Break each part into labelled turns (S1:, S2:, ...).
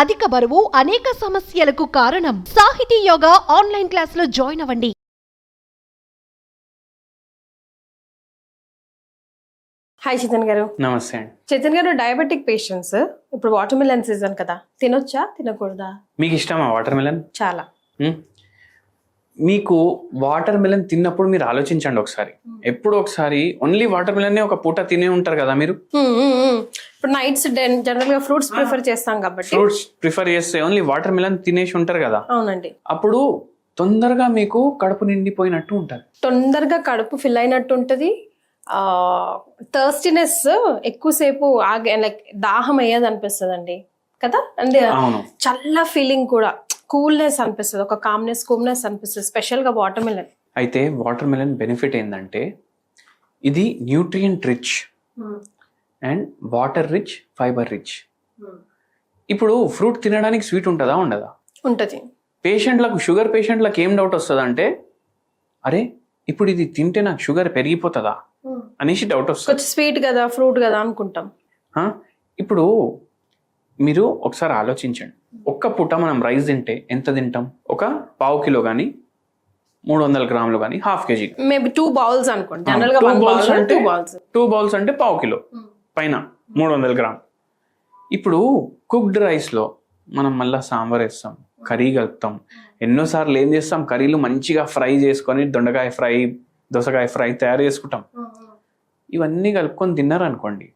S1: అధిక బరువు అనేక సమస్యలకు కారణం. సాహితీ యోగా ఆన్లైన్ క్లాసులో జాయిన్ అవ్వండి.
S2: హాయ్ చైతన్ గారు.
S3: నమస్తే అండి.
S2: చైతన్ గారు, డయాబెటిక్ పేషెంట్స్ ఇప్పుడు వాటర్ మిలన్ సీజన్ కదా, తినొచ్చా తినకూడదా?
S3: మీకు ఇష్టమా వాటర్ మిలన్?
S2: చాలా.
S3: మీకు వాటర్ మిలన్ తిన్నప్పుడు మీరు ఆలోచించండి ఒకసారి. ఎప్పుడు ఒకసారి ఓన్లీ వాటర్ మిలన్ ఒక పూట తినే ఉంటారు కదా మీరు.
S2: ఇప్పుడు నైట్స్ జనరల్ గా ఫ్రూట్స్ ప్రిఫర్ చేస్తాం కాబట్టి
S3: ఫ్రూట్స్ ప్రిఫర్ చేస్తే ఓన్లీ వాటర్ మిలన్ తినేసి ఉంటారు కదా.
S2: అవునండి.
S3: అప్పుడు తొందరగా మీకు కడుపు నిండిపోయినట్టు ఉంటది,
S2: తొందరగా కడుపు ఫిల్ అయినట్టు ఉంటది. థర్స్టీనెస్ ఎక్కువసేపు లైక్ దాహం అయ్యేది అనిపిస్తుంది అండి కదా. అంటే చల్ల ఫీలింగ్ కూడా, కూల్నెస్ అనిపిస్తుంది, ఒక కూల్నెస్ అనిపిస్తుంది, స్పెషల్ గా వాటర్ మిలన్.
S3: అయితే వాటర్ మిలన్ బెనిఫిట్ ఏంటంటే ఇది nutrient rich and water rich, fibre rich. ఇప్పుడు ఫ్రూట్ తినడానికి స్వీట్ ఉంటుందా ఉండదా?
S2: ఉంటది.
S3: పేషెంట్లకు, షుగర్ పేషెంట్లకు ఏం డౌట్ వస్తుంది అంటే, అరే ఇప్పుడు ఇది తింటే నాకు షుగర్ పెరిగిపోతుందా అనేసి డౌట్ వస్తుంది.
S2: కొంచెం స్వీట్ కదా, ఫ్రూట్ కదా అనుకుంటాం.
S3: ఇప్పుడు మీరు ఒకసారి ఆలోచించండి, ఒక్క పూట మనం రైస్ తింటే ఎంత తింటాం? ఒక పావు కిలో కానీ 300 గ్రాములు కానీ హాఫ్ కేజీ,
S2: మేబీ 2 బౌల్స్ అనుకోండి. జనరల్ గా
S3: 2 బౌల్స్ అంటే పావు కిలో పైన 300 గ్రాములు. ఇప్పుడు కుక్డ్ రైస్ లో మనం మళ్ళీ సాంబార్ వేస్తాం, కర్రీ కలుపుతాం. ఎన్నోసార్లు ఏం చేస్తాం, కర్రీలు మంచిగా ఫ్రై చేసుకొని దొండకాయ ఫ్రై, దోసకాయ ఫ్రై తయారు చేసుకుంటాం. ఇవన్నీ కలుపుకొని తిన్నారు అనుకోండి,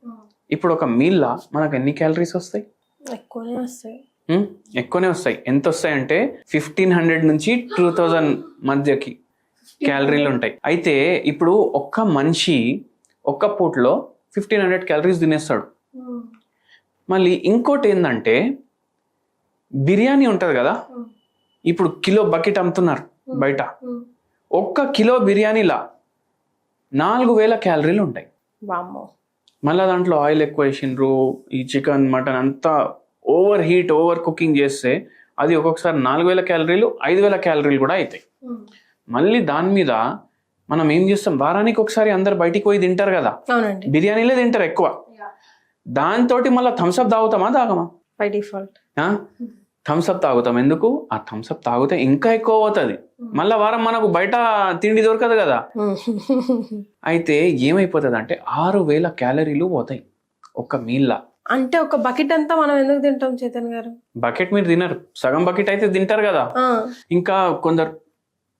S3: ఇప్పుడు ఒక మీల్లా మనకు ఎన్ని క్యాలరీస్ వస్తాయి? ఎక్కువనే వస్తాయి. ఎంత వస్తాయి అంటే 1500 నుంచి 2000 మధ్యకి క్యాలరీలు ఉంటాయి. అయితే ఇప్పుడు ఒక్క మనిషి ఒక్క పూటలో 1500 క్యాలరీస్ తినేస్తాడు. మళ్ళీ ఇంకోటి ఏంటంటే, బిర్యానీ ఉంటుంది కదా, ఇప్పుడు కిలో బకెట్ అమ్ముతున్నారు బయట. ఒక్క కిలో బిర్యానీలా 4000 క్యాలరీలు ఉంటాయి. మళ్ళీ దాంట్లో ఆయిల్ ఎక్కువ వేసిండ్రు, ఈ చికెన్ మటన్ అంతా ఓవర్ హీట్, ఓవర్ కుకింగ్ చేస్తే అది ఒక్కొక్కసారి 4000 క్యాలరీలు, 5000 క్యాలరీలు కూడా అవుతాయి. మళ్ళీ దాని మీద మనం ఏం చేస్తాం, వారానికి ఒకసారి అందరు బయటికి పోయి తింటారు కదా, బిర్యానీలే తింటారు ఎక్కువ. దాంతో మళ్ళీ థమ్స్అప్ తాగమా? బై డిఫాల్ట్ థమ్స్అప్ తాగుతాం. ఎందుకు? ఆ థమ్స్అప్ తాగితే ఇంకా ఎక్కువ అవుతుంది. మళ్ళా వారం మనకు బయట తిండి దొరకదు కదా. అయితే ఏమైపోతుంది అంటే 6000 క్యాలరీలు పోతాయి ఒక్క మీల్లా.
S2: అంటే ఒక బకెట్ అంతా మనం ఎందుకు తింటాం చైతన్ గారు?
S3: బకెట్ మీరు తినరు, సగం బకెట్ అయితే తింటారు కదా. ఇంకా కొందరు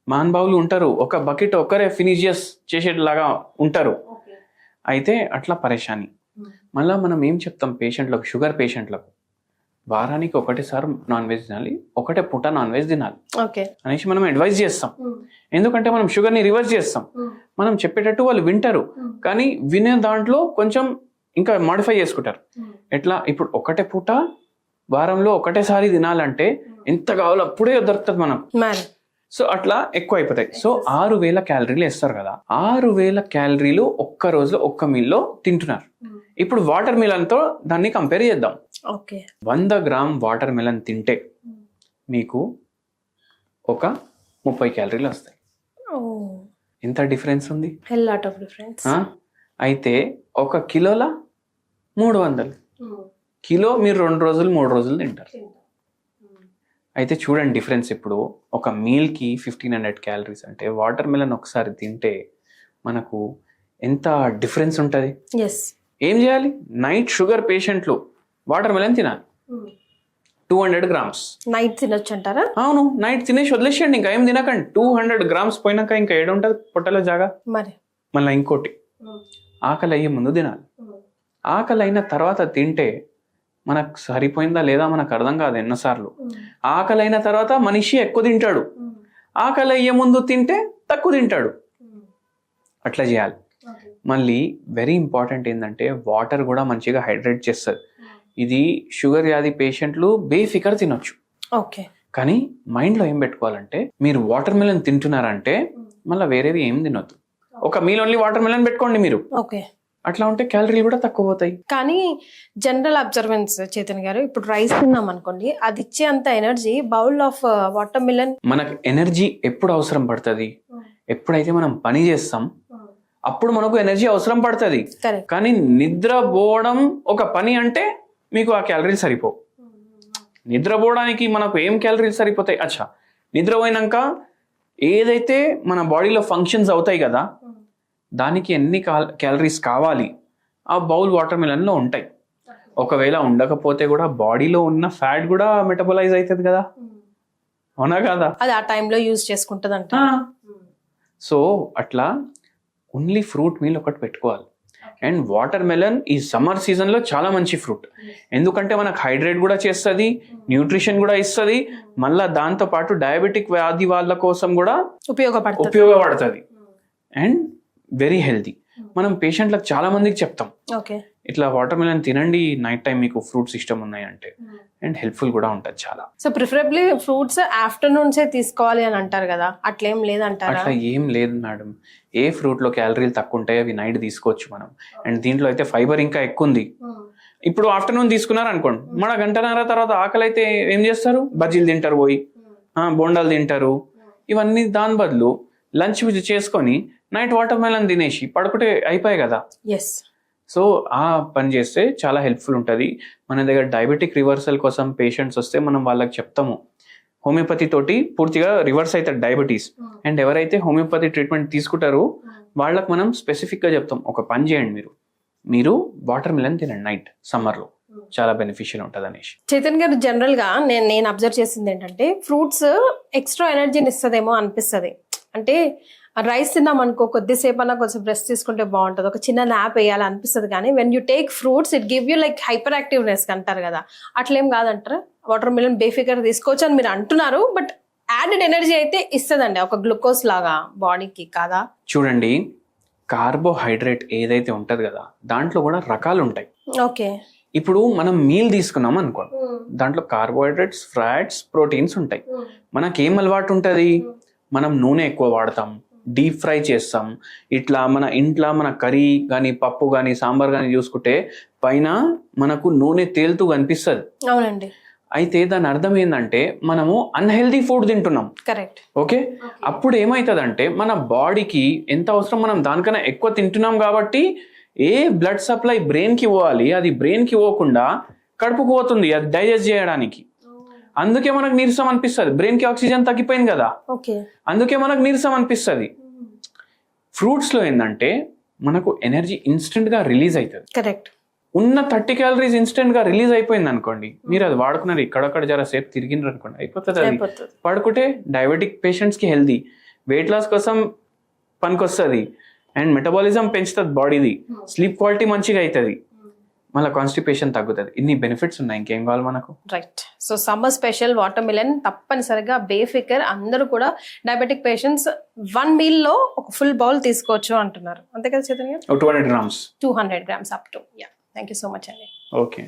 S3: మహానుభావులు ఉంటారు, ఒక బకెట్ ఒక్కరే ఫినిష్ చేసేలాగా ఉంటారు. అయితే అట్లా పరేషాని. మళ్ళా మనం ఏం చెప్తాం పేషెంట్లకు, షుగర్ పేషెంట్లకు, వారానికి ఒకటేసారి నాన్ వెజ్ తినాలి, ఒకటే పూట నాన్ వెజ్ తినాలి అనేసి మనం అడ్వైజ్ చేస్తాం. ఎందుకంటే మనం షుగర్ని రివర్స్ చేస్తాం. మనం చెప్పేటట్టు వాళ్ళు వింటారు, కానీ వినే దాంట్లో కొంచెం ఇంకా మాడిఫై చేసుకుంటారు. ఎట్లా? ఇప్పుడు ఒకటే పూట వారంలో ఒకటేసారి తినాలంటే ఎంత కావాలో అప్పుడే దొరుకుతుంది మనకు. సో అట్లా ఎక్కువ అయిపోతాయి. సో 6000 క్యాలరీలు వేస్తారు కదా, 6000 క్యాలరీలు ఒక్క రోజులో ఒక్క మీల్లో తింటున్నారు. ఇప్పుడు వాటర్ మిలన్ తో దాన్ని కంపేర్ చేద్దాం. 100 గ్రామ్ వాటర్ మిలన్ తింటే మీకు ఒక 30 క్యాలరీలు వస్తాయి. ఎంత డిఫరెన్స్ ఉంది? అయితే ఒక కిలోల 300 కిలో మీరు 2 రోజులు 3 రోజులు తింటారు. అయితే చూడండి డిఫరెన్స్. ఇప్పుడు ఒక మీల్కి 1500 క్యాలరీస్ అంటే వాటర్ మిలన్ ఒకసారి తింటే మనకు ఎంత డిఫరెన్స్ ఉంటుంది. ఏం చేయాలి? నైట్ షుగర్ పేషెంట్లు వాటర్ మిలన్ తినాలి, 200 గ్రామ్స్
S2: నైట్ తినొచ్చు అంటారా?
S3: అవును, నైట్ తినేసి వదిలేసేయండి, ఇంకా ఏం తినకండి. 200 గ్రామ్స్ పోయినాక ఇంకా ఏడు ఉంటుంది పొట్టలో జాగా. మళ్ళీ ఇంకోటి, ఆకలి అయ్యే ముందు తినాలి. ఆకలి అయిన తర్వాత తింటే మనకు సరిపోయిందా లేదా మనకు అర్థం కాదు ఎన్నోసార్లు. ఆకలి అయిన తర్వాత మనిషి ఎక్కువ తింటాడు, ఆకలి అయ్యే ముందు తింటే తక్కువ తింటాడు. అట్లా చేయాలి. మళ్ళీ వెరీ ఇంపార్టెంట్ ఏంటంటే, వాటర్ కూడా మంచిగా హైడ్రేట్ చేస్తుంది. ఇది షుగర్ వ్యాధి పేషెంట్లు బేఫికర్ తినొచ్చు. కానీ మైండ్లో ఏం పెట్టుకోవాలంటే, మీరు వాటర్ మిలన్ తింటున్నారంటే మళ్ళీ వేరేవి ఏం తినొద్దు. ఒక మీల్ ఓన్లీ వాటర్ మిలన్ పెట్టుకోండి మీరు. అట్లా ఉంటే క్యాలరీలు కూడా తక్కువ పోతాయి.
S2: కానీ జనరల్ అబ్జర్వెన్స్ చైతన్ గారు, ఇప్పుడు రైస్ తిన్నాం అనుకోండి, అది ఇచ్చే అంత energy bowl of water melon.
S3: మనకు ఎనర్జీ ఎప్పుడు అవసరం పడుతుంది? ఎప్పుడైతే మనం పని చేస్తాం అప్పుడు మనకు ఎనర్జీ అవసరం పడుతుంది. కానీ నిద్రపోవడం ఒక పని అంటే మీకు ఆ క్యాలరీలు సరిపోవు. నిద్రపోవడానికి మనకు ఏం క్యాలరీలు సరిపోతాయి? అచ్చా, నిద్రపోయినాక ఏదైతే మన బాడీలో ఫంక్షన్స్ అవుతాయి కదా, దానికి ఎన్ని క్యాలరీస్ కావాలి ఆ బౌల్ వాటర్ మిలన్లో ఉంటాయి. ఒకవేళ ఉండకపోతే కూడా బాడీలో ఉన్న ఫ్యాట్ కూడా మెటబలైజ్ అవుతుంది కదా, అవునా కదా?
S2: అది ఆ టైంలో యూజ్ చేసుకుంటుంది అంట.
S3: సో అట్లా ఓన్లీ ఫ్రూట్ మీల్ ఒకటి పెట్టుకోవాలి. అండ్ వాటర్ మెలన్ ఈ సమ్మర్ సీజన్లో చాలా మంచి ఫ్రూట్, ఎందుకంటే మనకు హైడ్రేట్ కూడా చేస్తుంది, న్యూట్రిషన్ కూడా ఇస్తుంది, మళ్ళీ దాంతోపాటు డయాబెటిక్ వ్యాధి వాళ్ళ కోసం కూడా ఉపయోగపడుతుంది అండ్ వెరీ హెల్తీ. మనం పేషెంట్లకు చాలా మందికి చెప్తాం,
S2: ఓకే
S3: ఇట్లా వాటర్ మెలన్ తినండి నైట్ టైం మీకు ఫ్రూట్స్ ఇష్టం ఉన్నాయంటే, అండ్ హెల్ప్ఫుల్ కూడా ఉంటుంది చాలా.
S2: సో ప్రిఫరబ్లీ ఫ్రూట్స్ ఆఫ్టర్నూన్సే తీసుకోవాలి అని అంటారు కదా, అట్లేం లేదంటారా?
S3: అట్లా ఏం లేదు మేడం, ఏ ఫ్రూట్లో క్యాలరీలు తక్కువ ఉంటాయి అవి నైట్ తీసుకోవచ్చు మనం. అండ్ దీంట్లో అయితే ఫైబర్ ఇంకా ఎక్కువ ఉంది. ఇప్పుడు ఆఫ్టర్నూన్ తీసుకున్నారు అనుకోండి, మన గంటన్నర తర్వాత ఆకలి అయితే ఏం చేస్తారు? బజ్జీలు తింటారు, పోయి బోండాలు తింటారు. ఇవన్నీ దాని బదులు లంచ్ చేసుకొని నైట్ వాటర్ మెలన్ తినేసి పడుకుంటే అయిపోయాయి కదా.
S2: ఎస్.
S3: సో ఆ పని చేస్తే చాలా హెల్ప్ఫుల్ ఉంటుంది. మన దగ్గర డయాబెటిక్ రివర్సల్ కోసం పేషెంట్స్ వస్తే మనం వాళ్ళకి చెప్తాము, హోమియోపతి తోటి పూర్తిగా రివర్స్ అవుతుంది డయాబెటీస్. అండ్ ఎవరైతే హోమియోపతి ట్రీట్మెంట్ తీసుకుంటారో వాళ్ళకి మనం స్పెసిఫిక్గా చెప్తాం, ఒక పని చేయండి, మీరు వాటర్ మిలన్ తినండి నైట్ సమ్మర్లో, చాలా బెనిఫిషియల్ ఉంటుంది అనేసి.
S2: చైతన్ గారు, జనరల్గా నేను అబ్జర్వ్ చేసింది ఏంటంటే ఫ్రూట్స్ ఎక్స్ట్రా ఎనర్జీని ఇస్తుందేమో అనిపిస్తుంది. అంటే రైస్ తిన్నాం అనుకో, కొద్దిసేపు అన్నా కొంచెం బ్రెస్ట్ తీసుకుంటే బాగుంటుంది, ఒక చిన్న న్యాప్ వేయాలి అనిపిస్తుంది. కానీ when you take fruits it give you like hyper activeness అంటారు కదా, అట్లేం కాదంటారా? వాటర్ మిలన్ బేఫికర్ తీసుకోవచ్చు అని మీరు అంటున్నారు, బట్ యాడెడ్ ఎనర్జీ అయితే ఇస్తుందండి, ఒక గ్లూకోజ్ లాగా బాడీకి కాదా?
S3: చూడండి, కార్బోహైడ్రేట్ ఏదైతే ఉంటది కదా దాంట్లో కూడా రకాలు ఉంటాయి.
S2: ఓకే.
S3: ఇప్పుడు మనం మీల్ తీసుకున్నాం అనుకోండి, దాంట్లో కార్బోహైడ్రేట్స్, ఫ్యాట్స్, ప్రోటీన్స్ ఉంటాయి. మనకేం అలవాటు ఉంటుంది? మనం నూనె ఎక్కువ వాడతాం, డీప్ ఫ్రై చేస్తాం. ఇట్లా మన ఇంట్లో మన కర్రీ కానీ పప్పు కానీ సాంబార్ కానీ చూసుకుంటే పైన మనకు నూనె తేలుతూ కనిపిస్తుంది.
S2: అవునండి.
S3: అయితే దాని అర్థం ఏంటంటే మనము అన్హెల్దీ ఫుడ్ తింటున్నాం.
S2: కరెక్ట్.
S3: ఓకే, అప్పుడు ఏమవుతుందంటే మన బాడీకి ఎంత అవసరం మనం దానికన్నా ఎక్కువ తింటున్నాం కాబట్టి ఏ బ్లడ్ సప్లై బ్రెయిన్కి పోవాలి అది బ్రెయిన్కి పోకుండా కడుపుకు పోతుంది, అది డైజెస్ట్ చేయడానికి. అందుకే మనకు నీరసం అనిపిస్తుంది, బ్రెయిన్కి ఆక్సిజన్ తగ్గిపోయింది కదా, అందుకే మనకు నీరసం అనిపిస్తుంది. ఫ్రూట్స్లో ఏంటంటే మనకు ఎనర్జీ ఇన్స్టెంట్గా రిలీజ్ అవుతుంది.
S2: కరెక్ట్.
S3: ఉన్న 30 క్యాలరీస్ ఇన్స్టెంట్గా రిలీజ్ అయిపోయింది అనుకోండి, మీరు అది వాడుకున్నారు, ఇక్కడొక్కడ జర సేపు తిరిగినారు అనుకోండి, అయిపోతుంది. అది పడుకుంటే డయాబెటిక్ పేషెంట్స్కి హెల్దీ, వెయిట్ లాస్ కోసం పనికొస్తుంది, అండ్ మెటబాలిజం పెంచుతుంది బాడీది, స్లీప్ క్వాలిటీ మంచిగా అవుతుంది, మళ్ళీ కాన్స్టిపేషన్ తగ్గుతుంది. ఇన్ని బెనిఫిట్స్ ఉన్నాయి, ఇంకేం కావాలి మనకు?
S2: Right. So summer special water melon తప్పనిసరిగా బేఫికర్ అందరూ కూడా డయాబెటిక్ పేషెంట్స్ 1 మీల్లో ఒక ఫుల్ బౌల్ తీసుకోవచ్చు అంటున్నారు, అంతే కదా Chaitanya?
S3: 200 grams.
S2: 200 grams up to. Yeah, thank you so much అండి.
S3: ఓకే.